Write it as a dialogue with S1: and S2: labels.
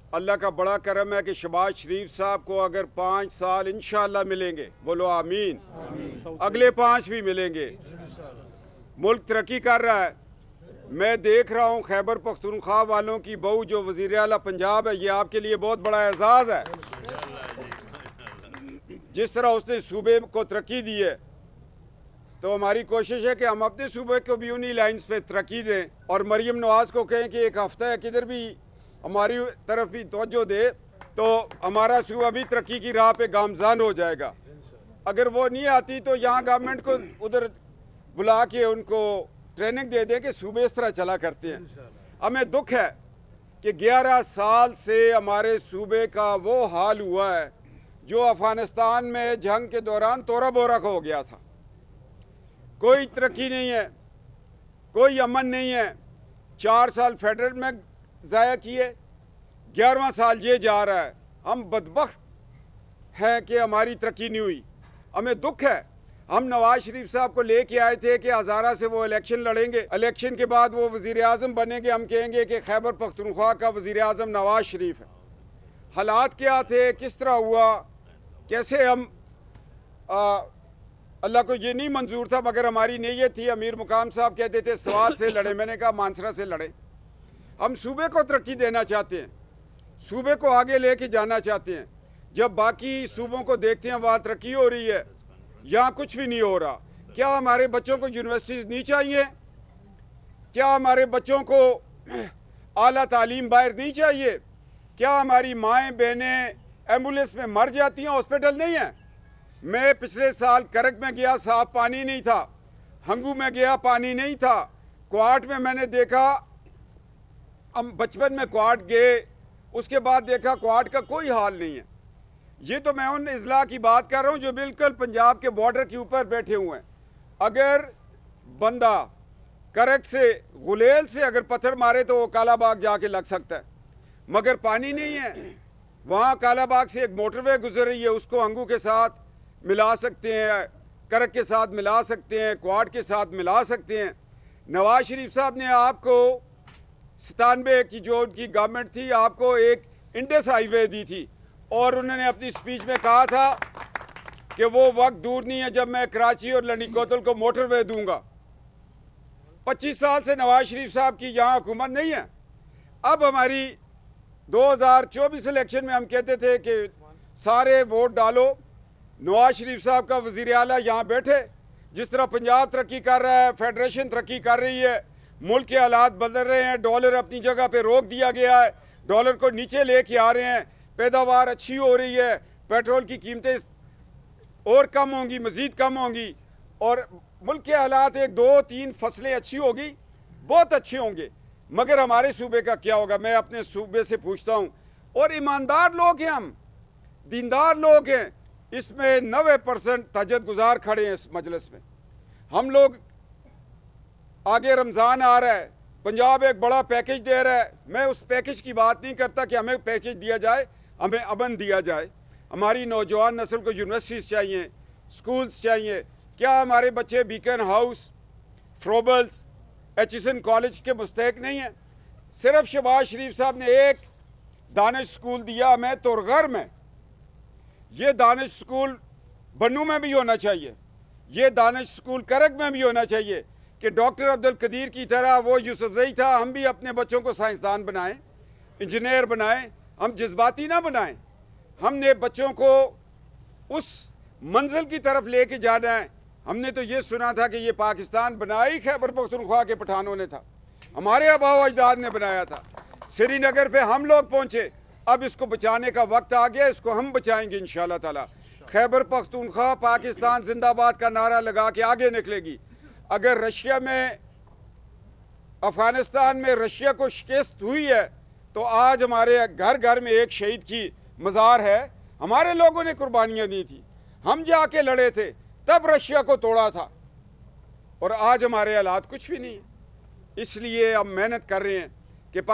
S1: अल्लाह का बड़ा करम है कि शहबाज शरीफ साहब को अगर 5 साल इंशाअल्लाह मिलेंगे, बोलो आमीन, अगले 5 भी मिलेंगे। मुल्क तरक्की कर रहा है। मैं देख रहा हूँ खैबर पख्तूनख्वा वालों की बहू जो वज़ीर आला पंजाब है, ये आपके लिए बहुत बड़ा एजाज़ है। जिस तरह उसने सूबे को तरक्की दी है, तो हमारी कोशिश है कि हम अपने सूबे को भी उन्हीं लाइन्स पे तरक्की दें और मरीम नवाज़ को कहें कि एक हफ्ता है किधर भी हमारी तरफ भी तवज्जो दे, तो हमारा सूबा भी तरक्की की राह पे गामजान हो जाएगा। अगर वो नहीं आती तो यहाँ गवर्नमेंट को उधर बुला के उनको ट्रेनिंग दे दें कि सूबे इस तरह चला करते हैं। हमें दुख है कि 11 साल से हमारे सूबे का वो हाल हुआ है जो अफगानिस्तान में जंग के दौरान तोरा बोरा हो गया था। कोई तरक्की नहीं है, कोई अमन नहीं है। 4 साल फेडरल में ज़ाया किए, 11वां साल ये जा रहा है। हम बदबख्त हैं कि हमारी तरक्की नहीं हुई। हमें दुख है। हम नवाज शरीफ साहब को लेके आए थे कि हज़ारा से वो इलेक्शन लड़ेंगे, इलेक्शन के बाद वो वज़ीर आज़म बनेंगे, हम कहेंगे कि खैबर पख्तूनख्वा का वज़ीर आज़म नवाज शरीफ है। हालात क्या थे, किस तरह हुआ, कैसे हम अल्लाह को ये नहीं मंजूर था, मगर हमारी नीयत थी। अमीर मुकाम साहब कहते थे स्वात से लड़े, मैंने कहा मानसरा से लड़े। हम सूबे को तरक्की देना चाहते हैं, सूबे को आगे लेके जाना चाहते हैं। जब बाकी सूबों को देखते हैं वहाँ तरक्की हो रही है, यहाँ कुछ भी नहीं हो रहा। क्या हमारे बच्चों को यूनिवर्सिटीज़ नहीं चाहिए? क्या हमारे बच्चों को आला तालीम बाहर नहीं चाहिए? क्या हमारी माएँ बहनें एम्बुलेंस में मर जाती हैं, हॉस्पिटल नहीं है? मैं पिछले साल करक में गया, साफ पानी नहीं था। हंगू में गया, पानी नहीं था। क्वाट में मैंने देखा, हम बचपन में क्वाट गए, उसके बाद देखा क्वाट का कोई हाल नहीं है। ये तो मैं उन अजला की बात कर रहा हूँ जो बिल्कुल पंजाब के बॉर्डर के ऊपर बैठे हुए हैं। अगर बंदा करक से, गुलेल से अगर पत्थर मारे तो वो कालाबाग जाके लग सकता है, मगर पानी नहीं है। वहाँ कालाबाग से एक मोटरवे गुजर रही है, उसको हंगू के साथ मिला सकते हैं, करक के साथ मिला सकते हैं, क्वाड के साथ मिला सकते हैं। नवाज शरीफ साहब ने आपको 97 की जो उनकी गवर्नमेंट थी, आपको एक इंडस हाईवे दी थी और उन्होंने अपनी स्पीच में कहा था कि वो वक्त दूर नहीं है जब मैं कराची और लंडी कोतल को मोटरवे दूंगा। 25 साल से नवाज शरीफ साहब की यहाँ हुकूमत नहीं है। अब हमारी 2024 इलेक्शन में हम कहते थे कि सारे वोट डालो, नवाज शरीफ साहब का वज़ीर आला यहाँ बैठे। जिस तरह पंजाब तरक्की कर रहा है, फेडरेशन तरक्की कर रही है, मुल्क के हालात बदल रहे हैं, डॉलर अपनी जगह पे रोक दिया गया है, डॉलर को नीचे लेके आ रहे हैं, पैदावार अच्छी हो रही है, पेट्रोल की कीमतें और कम होंगी, मज़ीद कम होंगी, और मुल्क के हालात 1-2-3 फसलें अच्छी होगी, बहुत अच्छे होंगे। मगर हमारे सूबे का क्या होगा? मैं अपने सूबे से पूछता हूँ। और ईमानदार लोग हैं, हम दीनदार लोग हैं, इसमें 90% तहज्जुद गुजार खड़े हैं इस मजलिस में। हम लोग, आगे रमज़ान आ रहा है, पंजाब एक बड़ा पैकेज दे रहा है। मैं उस पैकेज की बात नहीं करता कि हमें पैकेज दिया जाए, हमें अमन दिया जाए। हमारी नौजवान नस्ल को यूनिवर्सिटीज़ चाहिए, स्कूल्स चाहिए। क्या हमारे बच्चे बीकन हाउस, फ्रोबल्स, एचिसन कॉलेज के मुस्तहिक नहीं हैं? सिर्फ शहबाज शरीफ साहब ने एक दानिश स्कूल दिया हमें तोरगर में। ये दानिश स्कूल बन्नू में भी होना चाहिए, ये दानिश स्कूल करक में भी होना चाहिए कि डॉक्टर अब्दुल कदीर की तरह वो यूसुफजई था, हम भी अपने बच्चों को साइंसदान बनाएं, इंजीनियर बनाएं, हम जज्बाती ना बनाएं। हमने बच्चों को उस मंजिल की तरफ लेके जाना है। हमने तो ये सुना था कि ये पाकिस्तान बनाया ही खैबर पख्तूनख्वा के पठानों ने था, हमारे आबाओ अजदाद ने बनाया था। श्रीनगर पे हम लोग पहुँचे, अब इसको बचाने का वक्त आ गया, इसको हम बचाएंगे इंशाअल्लाह ताला। खैबर पख्तूनख्वा पाकिस्तान जिंदाबाद का नारा लगा के आगे निकलेगी। अगर रशिया में, अफगानिस्तान में रशिया को शिकस्त हुई है, तो आज हमारे घर घर में एक शहीद की मज़ार है। हमारे लोगों ने कुर्बानियाँ दी थी, हम जाके लड़े थे, तब रशिया को तोड़ा था, और आज हमारे हालात कुछ भी नहीं है। इसलिए हम मेहनत कर रहे हैं।